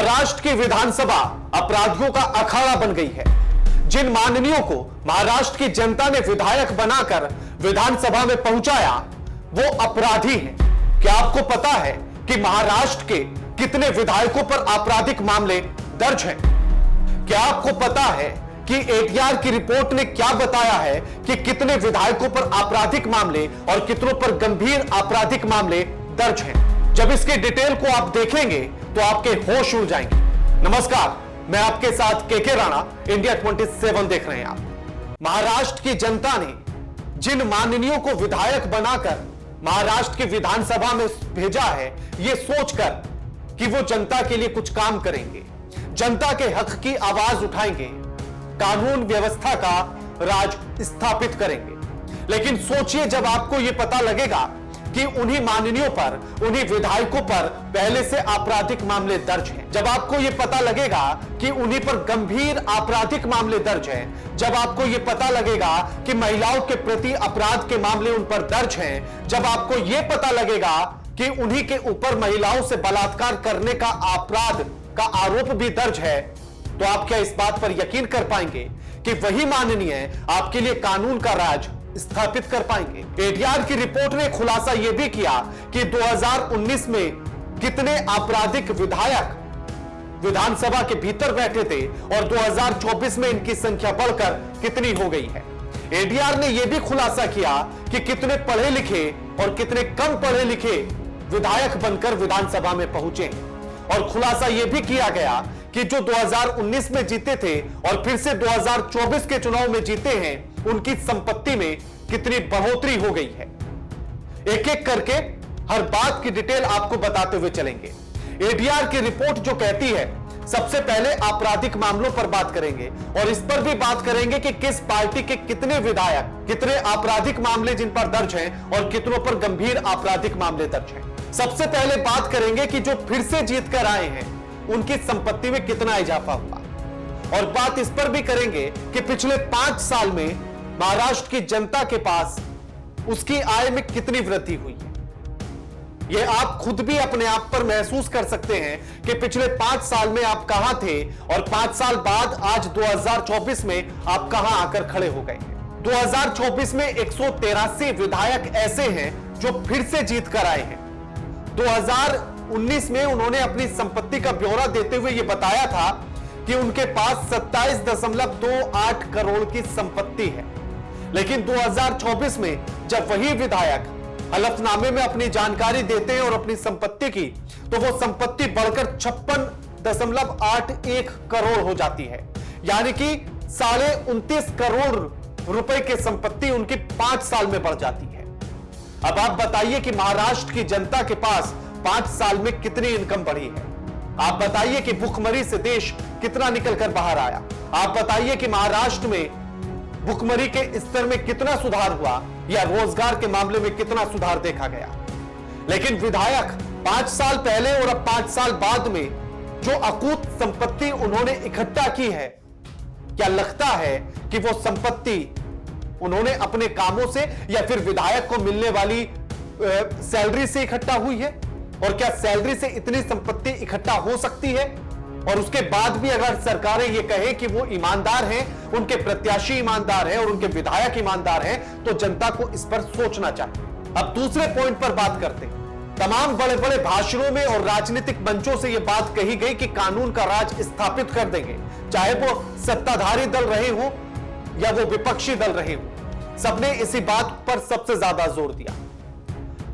महाराष्ट्र की विधानसभा अपराधियों का अखाड़ा बन गई है। जिन माननीयों को महाराष्ट्र की जनता ने विधायक बनाकर विधानसभा में पहुंचाया वो अपराधी हैं। क्या आपको पता है कि महाराष्ट्र के कितने विधायकों पर आपराधिक मामले दर्ज हैं? क्या आपको पता है कि एटीआर की रिपोर्ट ने क्या बताया है कि कितने विधायकों पर आपराधिक मामले और कितनों पर गंभीर आपराधिक मामले दर्ज हैं? जब इसकी डिटेल को आप देखेंगे तो आपके होश उड़ जाएंगे। नमस्कार, मैं आपके साथ केके राणा, इंडिया 27 देख रहे हैं आप। महाराष्ट्र की जनता ने जिन माननीयों को विधायक बनाकर महाराष्ट्र की विधानसभा में भेजा है, यह सोचकर कि वो जनता के लिए कुछ काम करेंगे, जनता के हक की आवाज उठाएंगे, कानून व्यवस्था का राज स्थापित करेंगे। लेकिन सोचिए, जब आपको यह पता लगेगा कि उन्हीं माननीयों पर, उन्हीं विधायकों पर पहले से आपराधिक मामले दर्ज हैं, जब आपको यह पता लगेगा कि उन्हीं पर गंभीर आपराधिक मामले दर्ज हैं, जब आपको यह पता लगेगा कि महिलाओं के प्रति अपराध के मामले उन पर दर्ज हैं, जब आपको यह पता लगेगा कि उन्हीं के ऊपर महिलाओं से बलात्कार करने का अपराध का आरोप भी दर्ज है, तो आप क्या इस बात पर यकीन कर पाएंगे कि वही माननीय आपके लिए कानून का राज स्थापित कर पाएंगे? एटीआर की रिपोर्ट ने खुलासा यह भी किया कि 2019 में कितने आपराधिक विधायक विधानसभा के भीतर बैठे थे और 2024 में इनकी संख्या बढ़कर कितनी हो गई है। एटीआर ने यह भी खुलासा किया कि कितने पढ़े लिखे और कितने कम पढ़े लिखे विधायक बनकर विधानसभा में पहुंचे। और खुलासा यह भी किया गया कि जो 2019 में जीते थे और फिर से 2024 के चुनाव में जीते हैं, उनकी संपत्ति में कितनी बढ़ोतरी हो गई है। एक एक करके हर बात की डिटेल आपको बताते हुए चलेंगे। एटीआर की रिपोर्ट जो कहती है, सबसे पहले आपराधिक मामलों पर बात करेंगे और इस पर भी बात करेंगे कि किस पार्टी के कितने विधायक, कितने आपराधिक मामले जिन पर दर्ज हैं और कितनों पर गंभीर आपराधिक मामले दर्ज हैं। सबसे पहले बात करेंगे कि जो फिर से जीत कर आए हैं उनकी संपत्ति में कितना इजाफा हुआ, और बात इस पर भी करेंगे कि पिछले 5 साल में महाराष्ट्र की जनता के पास उसकी आय में कितनी वृद्धि हुई है। यह आप खुद भी अपने आप पर महसूस कर सकते हैं कि पिछले 5 साल में आप कहां थे और 5 साल बाद आज 2024 में आप कहां आकर खड़े हो गए हैं। 2024 में 183 विधायक ऐसे हैं जो फिर से जीत कर आए हैं। 2019 में उन्होंने अपनी संपत्ति का ब्यौरा देते हुए यह बताया था कि उनके पास 27.28 करोड़ की संपत्ति है। लेकिन 2024 में जब वही विधायक हलफनामे में अपनी जानकारी देते हैं और अपनी संपत्ति की, तो वो संपत्ति बढ़कर 56.81 करोड़ हो जाती है। यानी कि 29.5 करोड़ रुपए की संपत्ति उनकी 5 साल में बढ़ जाती है। अब आप बताइए कि महाराष्ट्र की जनता के पास 5 साल में कितनी इनकम बढ़ी है। आप बताइए कि भुखमरी से देश कितना निकलकर बाहर आया। आप बताइए कि महाराष्ट्र में भुखमरी के स्तर में कितना सुधार हुआ या रोजगार के मामले में कितना सुधार देखा गया। लेकिन विधायक 5 साल पहले और अब 5 साल बाद में जो अकूत संपत्ति उन्होंने इकट्ठा की है, क्या लगता है कि वो संपत्ति उन्होंने अपने कामों से या फिर विधायक को मिलने वाली सैलरी से इकट्ठा हुई है? और क्या सैलरी से इतनी संपत्ति इकट्ठा हो सकती है? और उसके बाद भी अगर सरकारें ये कहें कि वो ईमानदार हैं, उनके प्रत्याशी ईमानदार हैं और उनके विधायक ईमानदार हैं, तो जनता को इस पर सोचना चाहिए। अब दूसरे पॉइंट पर बात करते हैं। तमाम बड़े बड़े भाषणों में और राजनीतिक मंचों से यह बात कही गई कि कानून का राज स्थापित कर देंगे, चाहे वो सत्ताधारी दल रहे हो या वो विपक्षी दल रहे हो। सबने इसी बात पर सबसे ज्यादा जोर दिया।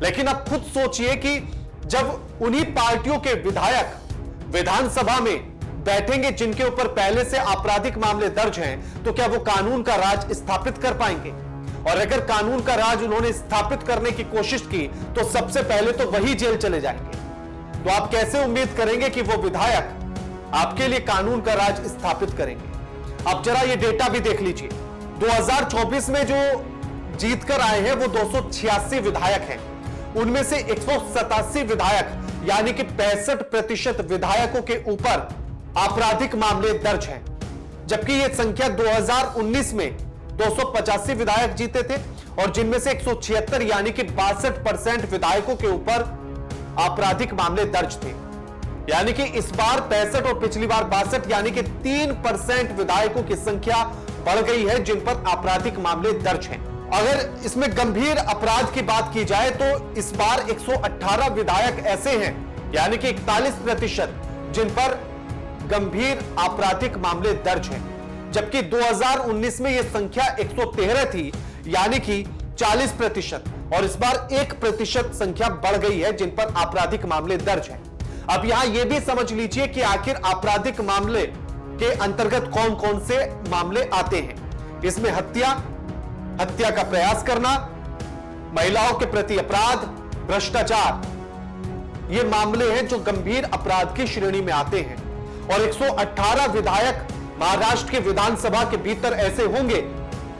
लेकिन अब खुद सोचिए कि जब उन्हीं पार्टियों के विधायक विधानसभा में बैठेंगे जिनके ऊपर पहले से आपराधिक मामले दर्ज हैं, तो क्या वो कानून का राज स्थापित कर पाएंगे? और अगर कानून का राज उन्होंने स्थापित करने की कोशिश की तो सबसे पहले तो वही जेल चले जाएंगे। तो आप कैसे उम्मीद करेंगे कि वो विधायक आपके लिए कानून का राज स्थापित करेंगे? अब जरा ये डेटा भी देख लीजिए। 2024 में जो जीत कर आए हैं वो 286 विधायक हैं। उनमें से 187 विधायक यानी कि 65% विधायकों के ऊपर आपराधिक मामले दर्ज हैं, जबकि यह संख्या 2019 में 285 विधायक जीते थे और जिनमें से 176 यानी कि 62% विधायकों के ऊपर आपराधिक मामले दर्ज थे। यानी कि इस बार 65 और पिछली बार 62, यानी कि 3% विधायकों की संख्या बढ़ गई है जिन पर आपराधिक मामले दर्ज हैं। अगर इसमें गंभीर अपराध की बात की जाए तो इस बार 118 विधायक ऐसे हैं, यानी कि 41%, जिन पर गंभीर आपराधिक मामले दर्ज हैं, जबकि 2019 में यह संख्या 113 थी, यानी कि 40%, और इस बार 1% संख्या बढ़ गई है जिन पर आपराधिक मामले दर्ज हैं। अब यहां यह भी समझ लीजिए कि आखिर आपराधिक मामले के अंतर्गत कौन कौन से मामले आते हैं। इसमें हत्या का प्रयास करना, महिलाओं के प्रति अपराध, भ्रष्टाचार, ये मामले हैं जो गंभीर अपराध की श्रेणी में आते हैं। और 118 विधायक महाराष्ट्र के विधानसभा के भीतर ऐसे होंगे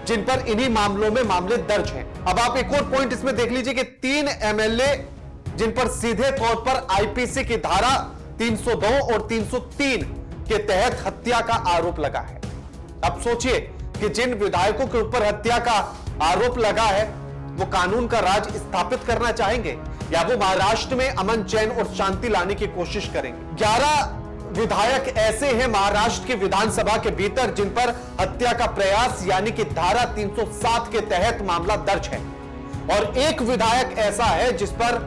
जिन पर इन्हीं मामलों में मामले दर्ज हैं। अब आप एक और पॉइंट इसमें देख लीजिए कि 3 एमएलए जिन पर सीधे तौर पर आईपीसी की धारा 302 और 303 के तहत हत्या का आरोप लगा है। अब सोचिए कि जिन विधायकों के ऊपर हत्या का आरोप लगा है वो कानून का राज स्थापित करना चाहेंगे या वो महाराष्ट्र में अमन, चैन और शांति लाने की कोशिश करेंगे। 11 विधायक ऐसे हैं महाराष्ट्र की विधानसभा के भीतर जिन पर हत्या का प्रयास यानी कि धारा 307 के तहत मामला दर्ज है, और एक विधायक ऐसा है जिस पर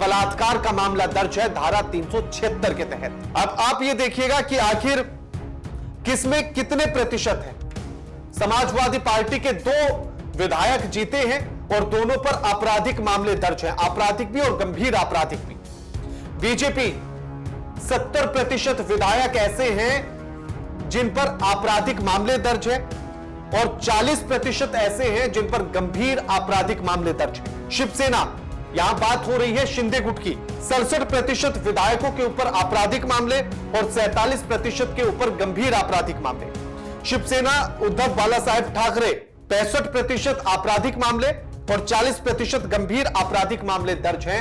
बलात्कार का मामला दर्ज है धारा 376 के तहत। अब आप ये देखिएगा कि आखिर किसमें कितने प्रतिशत है। समाजवादी पार्टी के 2 विधायक जीते हैं और दोनों पर आपराधिक मामले दर्ज हैं, आपराधिक भी और गंभीर आपराधिक भी। बीजेपी 70% विधायक ऐसे हैं जिन पर आपराधिक मामले दर्ज है और 40% ऐसे हैं जिन पर गंभीर आपराधिक मामले दर्ज है। शिवसेना, यहां बात हो रही है शिंदे गुट की, 67% विधायकों के ऊपर आपराधिक मामले और 47% के ऊपर गंभीर आपराधिक मामले। शिवसेना उद्धव बालासाहेब ठाकरे 65% आपराधिक मामले और 40% गंभीर आपराधिक मामले दर्ज हैं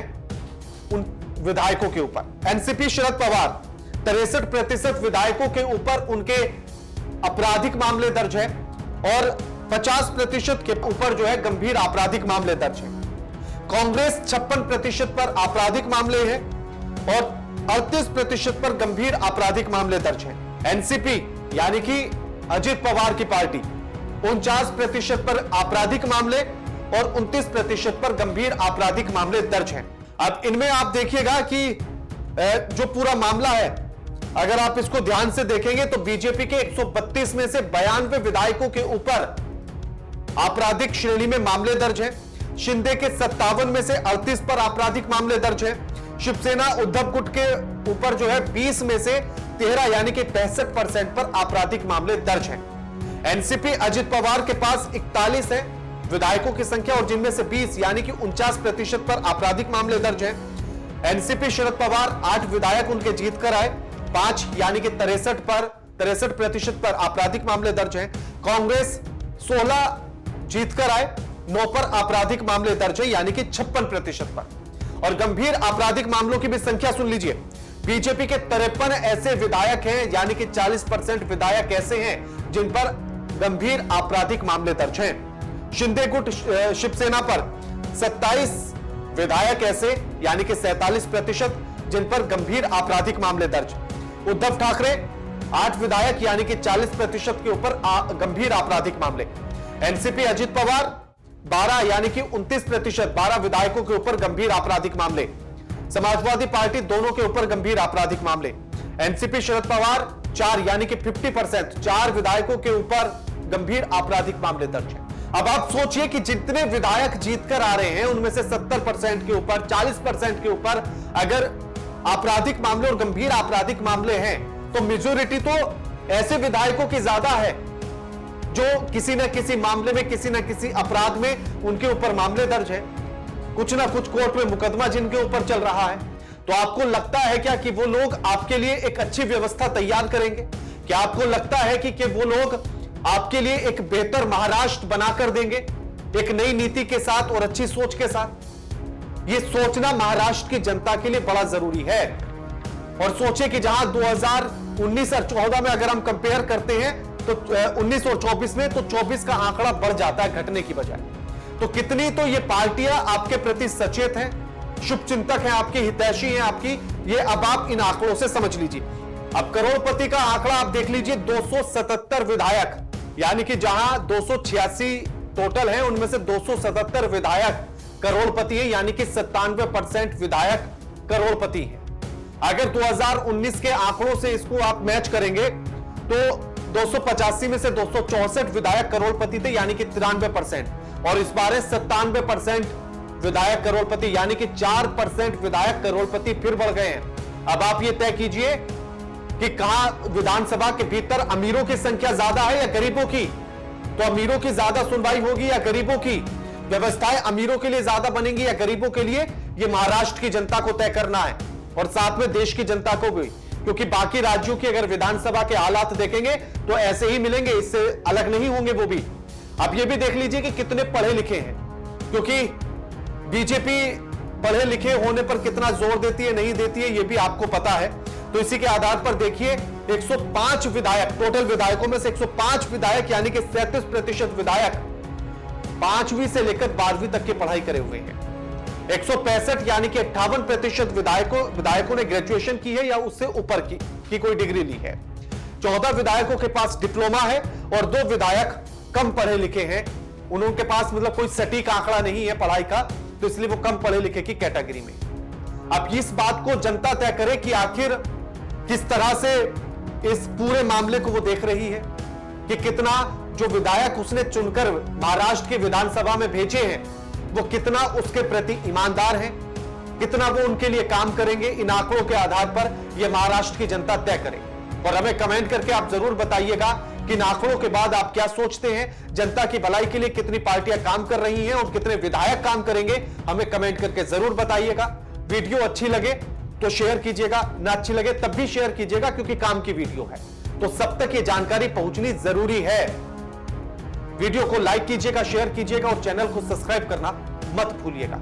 उन विधायकों के ऊपर। एनसीपी शरद पवार 63% विधायकों के ऊपर उनके आपराधिक मामले दर्ज है और 50% के ऊपर जो है गंभीर आपराधिक मामले दर्ज है। कांग्रेस 56% पर आपराधिक मामले हैं और 38% पर गंभीर आपराधिक मामले दर्ज हैं। एनसीपी यानी कि अजित पवार की पार्टी 49% पर आपराधिक मामले और 29% पर गंभीर आपराधिक मामले दर्ज हैं। अब इनमें आप देखिएगा कि जो पूरा मामला है, अगर आप इसको ध्यान से देखेंगे तो बीजेपी के 132 में से 92 विधायकों के ऊपर आपराधिक श्रेणी में मामले दर्ज हैं। शिंदे के 57 में से 38 पर आपराधिक मामले दर्ज हैं। शिवसेना उद्धव गुट के ऊपर जो है 20 में से 13 यानी कि 65% पर आपराधिक मामले दर्ज हैं। एनसीपी अजित पवार के पास 41 है विधायकों की संख्या और जिनमें से 20 यानी कि 49% पर आपराधिक मामले दर्ज हैं। एनसीपी शरद पवार 8 विधायक उनके जीत कर आए, 5 यानी कि 63% पर आपराधिक मामले दर्ज हैं। कांग्रेस 16 जीत कर आए, 9 पर आपराधिक मामले दर्ज है यानी कि 56% पर। और गंभीर आपराधिक मामलों की भी संख्या सुन लीजिए। बीजेपी के 53 ऐसे विधायक हैं यानी कि 40% विधायक ऐसे हैं जिन पर गंभीर आपराधिक मामले दर्ज हैं। शिंदे गुट शिवसेना पर 27 विधायक ऐसे यानी कि 47% जिन पर गंभीर आपराधिक मामले दर्ज। उद्धव ठाकरे 8 विधायक यानी कि 40% के ऊपर गंभीर आपराधिक मामले। एनसीपी अजित पवार 12 यानी कि 29%, 12 विधायकों के ऊपर गंभीर आपराधिक मामले। समाजवादी पार्टी दोनों के ऊपर गंभीर आपराधिक मामले। एनसीपी शरद पवार 4 यानी कि 50%, 4 विधायकों के ऊपर गंभीर आपराधिक मामले दर्ज है। अब आप सोचिए कि जितने विधायक जीतकर आ रहे हैं उनमें से 70% के ऊपर, 40% के ऊपर अगर आपराधिक मामले और गंभीर आपराधिक मामले हैं तो मेजोरिटी तो ऐसे विधायकों की ज्यादा है जो किसी न किसी मामले में, किसी न किसी अपराध में उनके ऊपर मामले दर्ज है, कुछ ना कुछ कोर्ट में मुकदमा जिनके ऊपर चल रहा है। तो आपको लगता है क्या कि वो लोग आपके लिए एक अच्छी व्यवस्था तैयार करेंगे? क्या आपको लगता है कि वो लोग आपके लिए एक बेहतर महाराष्ट्र बनाकर देंगे, एक नई नीति के साथ और अच्छी सोच के साथ? यह सोचना महाराष्ट्र की जनता के लिए बड़ा जरूरी है। और सोचे कि जहां 2019 और 14 में अगर हम कंपेयर करते हैं तो 19 और 24 में, तो 24 का आंकड़ा बढ़ जाता है घटने की बजाय। तो कितनी तो ये पार्टियां आपके प्रति सचेत हैं, शुभचिंतक हैं, आपकी हितैषी हैं, आपकी ये अब आप इन आंकड़ों से समझ लीजिए। अब करोड़पति का आंकड़ा आप देख लीजिए, 277 विधायक, यानी कि जहां 286 टोटल है उनमें से 277 विधायक करोड़पति है, यानी कि 97% विधायक करोड़पति है। अगर 2019 के आंकड़ों से इसको आप मैच करेंगे तो 285 में से 264 विधायक करोड़पति थे, यानी कि 93%, और इस बार 97% विधायक करोड़पति, यानी कि 4% विधायक करोड़पति फिर बढ़ गए हैं। अब आप ये तय कीजिए कि कहां विधानसभा के भीतर अमीरों की संख्या ज्यादा है या गरीबों की। तो अमीरों की ज्यादा सुनवाई होगी या गरीबों की? व्यवस्थाएं अमीरों के लिए ज्यादा बनेंगी या गरीबों के लिए? ये महाराष्ट्र की जनता को तय करना है, और साथ में देश की जनता को भी, क्योंकि बाकी राज्यों की अगर विधानसभा के हालात देखेंगे तो ऐसे ही मिलेंगे, इससे अलग नहीं होंगे वो भी। अब ये भी देख लीजिए कि कितने पढ़े लिखे हैं, क्योंकि बीजेपी पढ़े लिखे होने पर कितना जोर देती है नहीं देती है ये भी आपको पता है। तो इसी के आधार पर देखिए 105 विधायक, टोटल विधायकों में से 105 विधायक यानी कि 37% विधायक 5वीं से लेकर 12वीं तक की पढ़ाई करे हुए हैं। 165 यानी कि 58% विधायकों ने ग्रेजुएशन की है या उससे ऊपर की कोई डिग्री ली है। 14 विधायकों के पास डिप्लोमा है और 2 विधायक कम पढ़े लिखे हैं। उनके पास मतलब कोई सटीक आंकड़ा नहीं है पढ़ाई का, तो इसलिए वो कम पढ़े लिखे की कैटेगरी में। अब इस बात को जनता तय करे कि आखिर किस तरह से इस पूरे मामले को वो देख रही है, कि कितना जो विधायक उसने चुनकर महाराष्ट्र की विधानसभा में भेजे हैं वो कितना उसके प्रति ईमानदार हैं, कितना वो उनके लिए काम करेंगे। इन आंकड़ों के आधार पर यह महाराष्ट्र की जनता तय करे। और हमें कमेंट करके आप जरूर बताइएगा कि इन आंकड़ों के बाद आप क्या सोचते हैं, जनता की भलाई के लिए कितनी पार्टियां काम कर रही हैं और कितने विधायक काम करेंगे। हमें कमेंट करके जरूर बताइएगा। वीडियो अच्छी लगे तो शेयर कीजिएगा, ना अच्छी लगे तब भी शेयर कीजिएगा, क्योंकि काम की वीडियो है तो सब तक ये जानकारी पहुंचनी जरूरी है। वीडियो को लाइक कीजिएगा, शेयर कीजिएगा और चैनल को सब्सक्राइब करना मत भूलिएगा।